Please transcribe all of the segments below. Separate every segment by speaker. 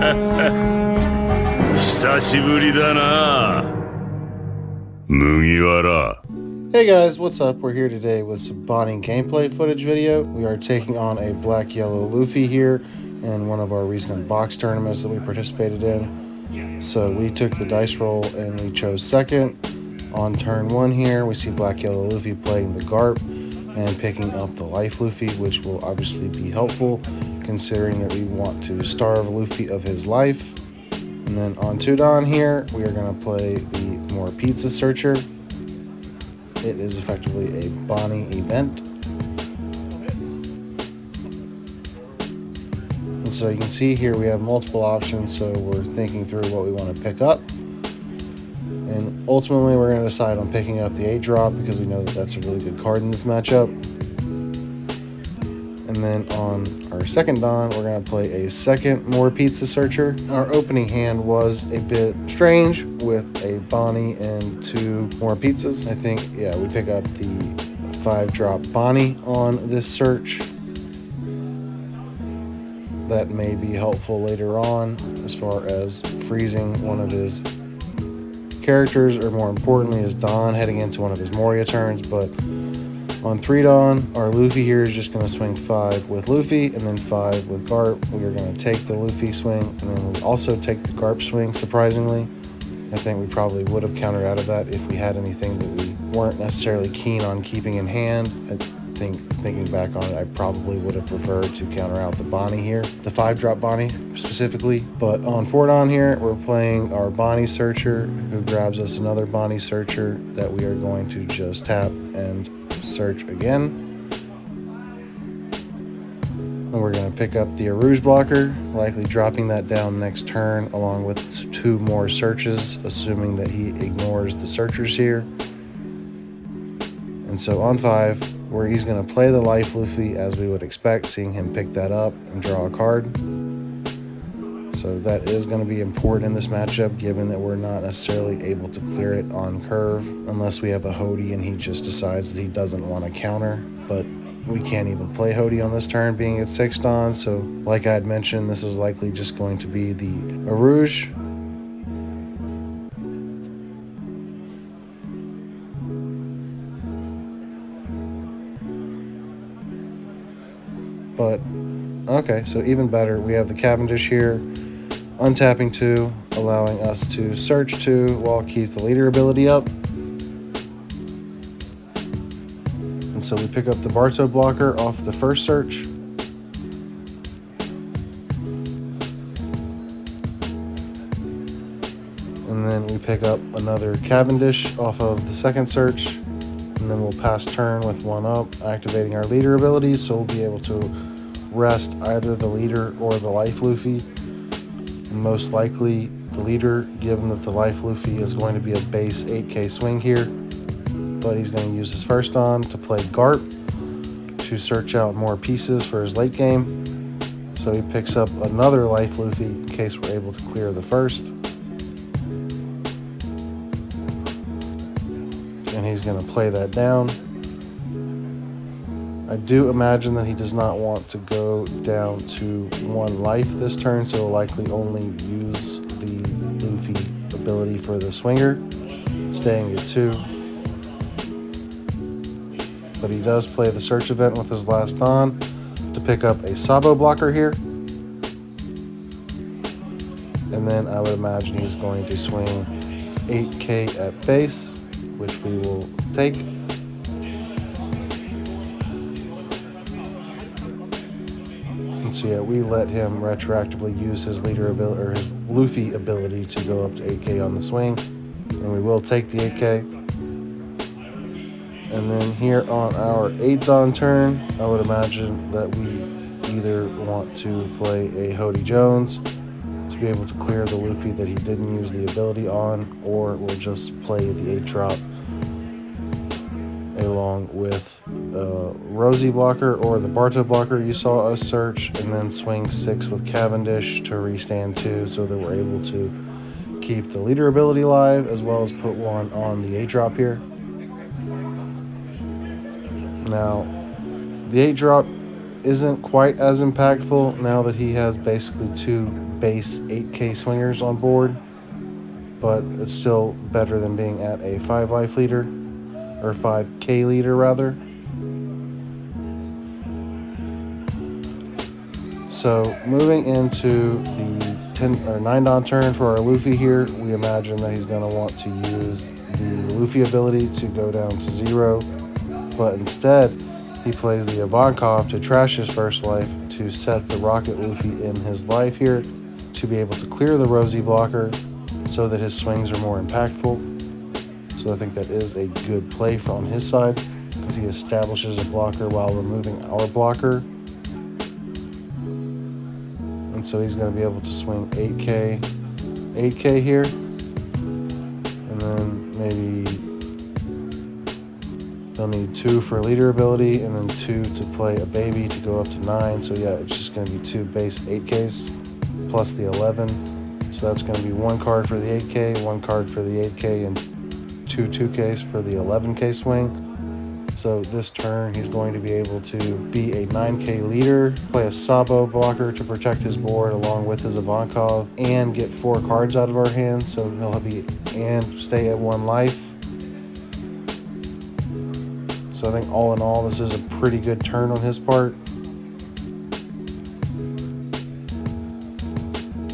Speaker 1: 久しぶりだな、麦わら。
Speaker 2: Hey guys, what's up? We're here today with some Bonney gameplay footage video. We are taking on a black-yellow Luffy here in one of our recent box tournaments that we participated in. So we took the dice roll and we chose second. On turn one here, we see black-yellow Luffy playing the Garp and picking up the life Luffy, which will obviously be helpful considering that we want to starve Luffy of his life. And then on Tudon here, we are going to play the more pizza searcher. It is effectively a Bonney event. And so you can see here we have multiple options, so we're thinking through what we want to pick up. And ultimately we're going to decide on picking up the 8-drop because we know that that's a really good card in this matchup. And then on our second Don, we're going to play a second more pizza searcher. Our opening hand was a bit strange with a Bonney and 2 more pizzas. I think, yeah, we pick up the 5-drop Bonney on this search. That may be helpful later on as far as freezing one of his characters, or more importantly, his Don heading into one of his Moria turns. But on 3 Don, our Luffy here is just going to swing 5 with Luffy and then 5 with Garp. We are going to take the Luffy swing and then we also take the Garp swing, surprisingly. I think we probably would have countered out of that if we had anything that we weren't necessarily keen on keeping in hand. I think, thinking back on it, I probably would have preferred to counter out the Bonney here, the 5-drop Bonney specifically. But on 4 Don here, we're playing our Bonney searcher, who grabs us another Bonney searcher that we are going to just tap and search again. And we're going to pick up the Rouge blocker, likely dropping that down next turn along with 2 more searches, assuming that he ignores the searchers here. And so on 5, where he's going to play the life Luffy as we would expect, seeing him pick that up and draw a card. So that is going to be important in this matchup, given that we're not necessarily able to clear it on curve unless we have a hody and he just decides that he doesn't want to counter. But we can't even play hody on this turn, being at 6 Don. So like I had mentioned, this is likely just going to be the Rouge. But okay, so even better, we have the Cavendish here, untapping 2, allowing us to search 2 while keep the leader ability up. And so we pick up the Barto blocker off the first search. And then we pick up another Cavendish off of the second search. And then we'll pass turn with 1 up, activating our leader ability, so we'll be able to rest either the leader or the life Luffy. Most likely the leader, given that the life Luffy is going to be a base 8k swing here. But he's going to use his first on to play Garp to search out more pieces for his late game. So he picks up another life Luffy in case we're able to clear the first. And he's going to play that down. I do imagine that he does not want to go down to 1 life this turn, so he'll likely only use the Luffy ability for the swinger, staying at 2. But he does play the search event with his last Don to pick up a Sabo blocker here. And then I would imagine he's going to swing 8k at base, which we will take. And so yeah, we let him retroactively use his leader ability, or his Luffy ability, to go up to 8k on the swing. And we will take the 8k. And then here on our 8 Don turn, I would imagine that we either want to play a Hody Jones to be able to clear the Luffy that he didn't use the ability on, or we'll just play the 8-drop along with Rosie blocker or the Barto blocker you saw us search, and then swing 6 with Cavendish to restand 2 so that we're able to keep the leader ability live, as well as put 1 on the 8-drop here. Now, the 8-drop isn't quite as impactful now that he has basically 2 base 8k swingers on board, but it's still better than being at a 5 life leader, or 5k leader rather. So moving into the 9 Don turn for our Luffy here, we imagine that he's going to want to use the Luffy ability to go down to 0, but instead he plays the Ivankov to trash his first life to set the Rocket Luffy in his life here to be able to clear the Rosie blocker so that his swings are more impactful. So I think that is a good play from his side because he establishes a blocker while removing our blocker. And so he's going to be able to swing 8k here, and then maybe they'll need 2 for leader ability, and then 2 to play a baby to go up to 9. So yeah, it's just going to be 2 base 8ks plus the 11. So that's going to be 1 card for the 8k, 1 card for the 8k, and 2 2ks for the 11k swing. So this turn, he's going to be able to be a 9k leader, play a sabo blocker to protect his board along with his Ivankov, and get 4 cards out of our hand. So he'll be and stay at 1 life. So I think all in all, this is a pretty good turn on his part.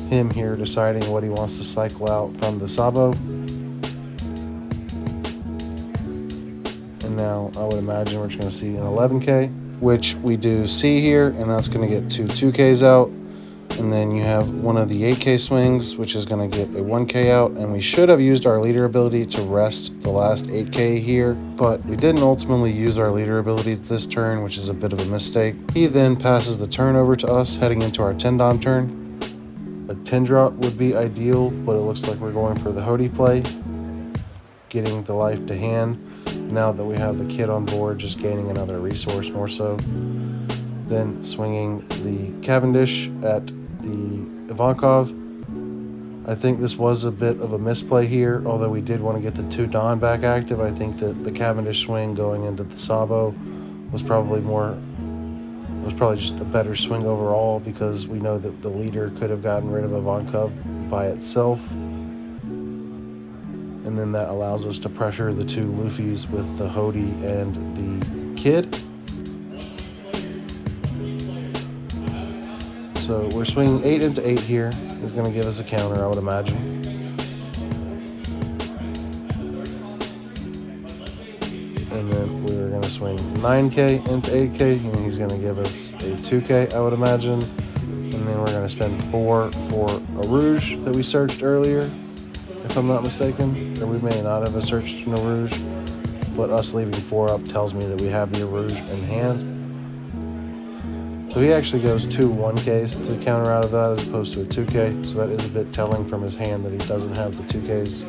Speaker 2: Him here deciding what he wants to cycle out from the sabo. And now I would imagine we're just going to see an 11k, which we do see here, and that's going to get 2 2ks out. And then you have one of the 8k swings, which is going to get a 1k out, and we should have used our leader ability to rest the last 8k here, but we didn't ultimately use our leader ability this turn, which is a bit of a mistake. He then passes the turn over to us, heading into our 10 Don turn. A 10 drop would be ideal, but it looks like we're going for the hody play, getting the life to hand. Now that we have the kid on board, just gaining another resource more so. Then swinging the Cavendish at the Ivankov. I think this was a bit of a misplay here, although we did want to get the 2 Don back active. I think that the Cavendish swing going into the sabo was probably just a better swing overall, because we know that the leader could have gotten rid of Ivankov by itself. And then that allows us to pressure the 2 Luffys with the hody and the kid. So we're swinging 8 into 8 here. He's going to give us a counter, I would imagine. And then we're going to swing 9k into 8k, and he's going to give us a 2k, I would imagine. And then we're going to spend 4 for a Rouge that we searched earlier, if I'm not mistaken. Or we may not have searched an Rouge, but us leaving 4 up tells me that we have the Rouge in hand. So he actually goes 2 1Ks to counter out of that as opposed to a 2K. So that is a bit telling from his hand that he doesn't have the 2Ks.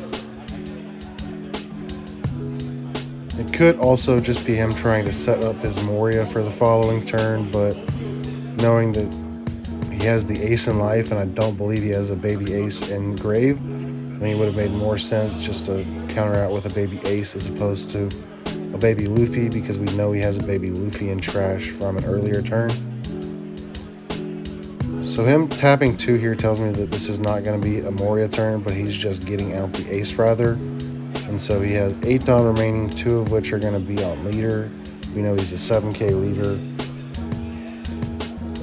Speaker 2: It could also just be him trying to set up his Moria for the following turn, but knowing that he has the ace in life, and I don't believe he has a baby ace in grave, I think it would have made more sense just to counter out with a baby ace as opposed to a baby Luffy, because we know he has a baby Luffy in trash from an earlier turn. So him tapping 2 here tells me that this is not going to be a Moria turn, but he's just getting out the ace rather. And so he has 8 Don remaining, 2 of which are going to be on leader. We know he's a 7k leader.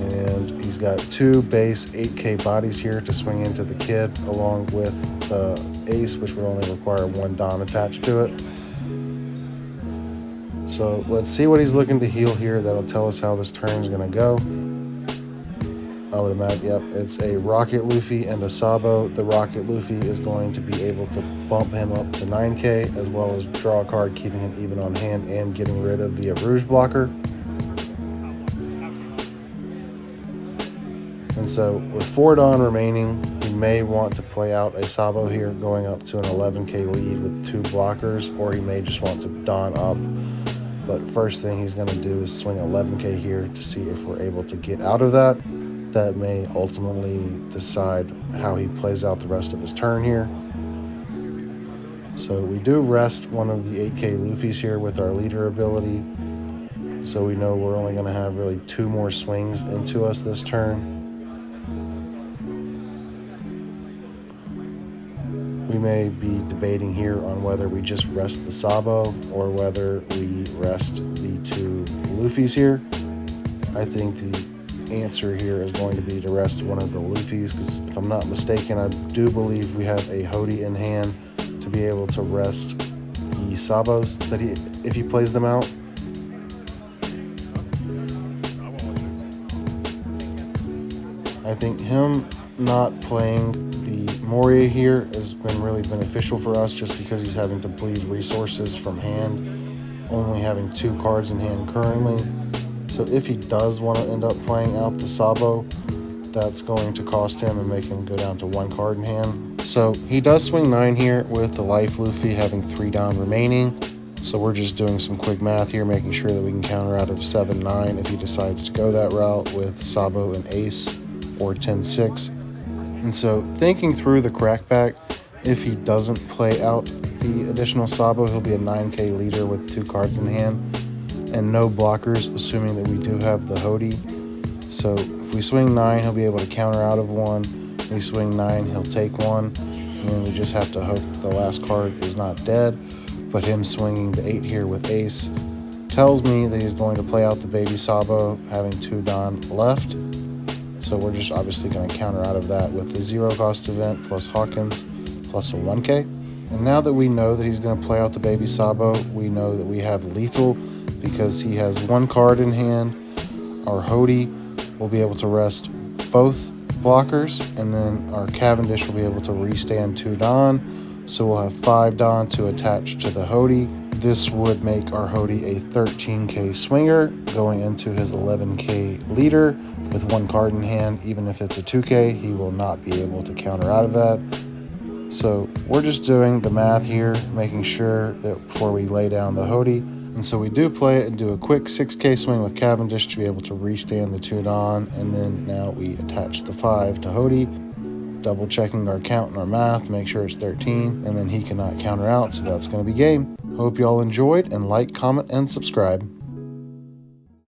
Speaker 2: And he's got 2 base 8k bodies here to swing into the kid, along with the ace, which would only require 1 Don attached to it. So let's see what he's looking to heal here. That'll tell us how this turn is going to go. I would imagine, yep, it's a Rocket Luffy and a Sabo. The Rocket Luffy is going to be able to bump him up to 9k, as well as draw a card, keeping him even on hand and getting rid of the Rouge blocker. And so with 4 Don remaining, he may want to play out a Sabo here, going up to an 11k lead with 2 blockers, or he may just want to Don up. But first thing he's going to do is swing 11k here to see if we're able to get out of that. That may ultimately decide how he plays out the rest of his turn here. So we do rest one of the 8k Luffys here with our leader ability. So we know we're only going to have really 2 more swings into us this turn. We may be debating here on whether we just rest the sabo or whether we rest the 2 Luffys here. I think the answer here is going to be to rest one of the Luffys, because if I'm not mistaken, I do believe we have a hody in hand to be able to rest the sabos that if he plays them out. I think him not playing the Moria here has been really beneficial for us, just because he's having to bleed resources from hand, only having 2 cards in hand currently. So if he does want to end up playing out the sabo, that's going to cost him and make him go down to 1 card in hand. So he does swing 9 here with the Life Luffy having 3 down remaining. So we're just doing some quick math here, making sure that we can counter out of 7-9 if he decides to go that route with sabo and ace, or 10-6. And so thinking through the crackback, if he doesn't play out the additional sabo, he'll be a 9k leader with 2 cards in hand and no blockers, assuming that we do have the hody. So if we swing 9, he'll be able to counter out of 1. If we swing 9, he'll take 1, and then we just have to hope that the last card is not dead. But him swinging the 8 here with ace tells me that he's going to play out the baby sabo, having 2 Don left. So we're just obviously going to counter out of that with the 0 cost event plus Hawkins plus a 1k. And now that we know that he's going to play out the baby sabo, we know that we have lethal, because he has 1 card in hand. Our hody will be able to rest both blockers, and then our Cavendish will be able to restand 2 Don. So we'll have 5 Don to attach to the hody. This would make our hody a 13k swinger going into his 11k leader with 1 card in hand. Even if it's a 2k, he will not be able to counter out of that. So we're just doing the math here, making sure that before we lay down the hody. And so we do play it and do a quick 6k swing with Cavendish to be able to restand the 2 Don, and then now we attach the 5 to hody, double checking our count and our math to make sure it's 13, and then he cannot counter out, so that's going to be game. Hope y'all enjoyed, and like, comment, and subscribe.